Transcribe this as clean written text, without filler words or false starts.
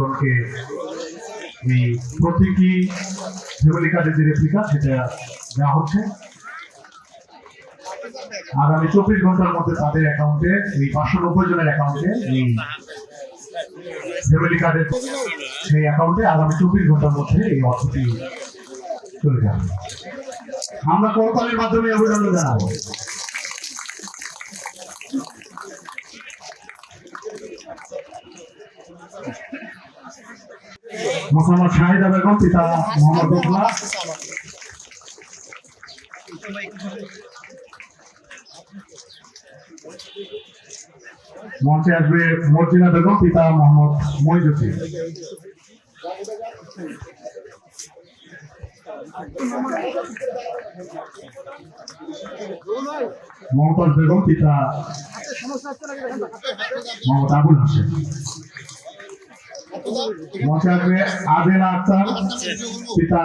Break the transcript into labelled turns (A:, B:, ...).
A: জনকে এই প্রতীকী ফ্যামিলি কার্ডের যে রেপ্লিকা সেটা দেওয়া হচ্ছে। আগামী 24 ঘন্টার মধ্যে তাদের অ্যাকাউন্টে এই 590 জনের অ্যাকাউন্টে এই ফ্যামিলি কার্ডের সেই অ্যাকাউন্টে আগামী 24 ঘন্টার মধ্যে এই অর্থটি চলে যাবে। আমরা করতালির মাধ্যমে অভিনন্দন জানাবো। মোহাম্মদ শাহিদা বেগম পিতা মোহাম্মদ রুকনা, মঞ্চে আসবে মর্জিনা বেগম পিতা মোহাম্মদ মইজুদ্দিন। মমতাজ বেগম পিতা মোহাম্মদ আবুল হোসেন। মঞ্চে আসবে আদেলা আক্তার পিতা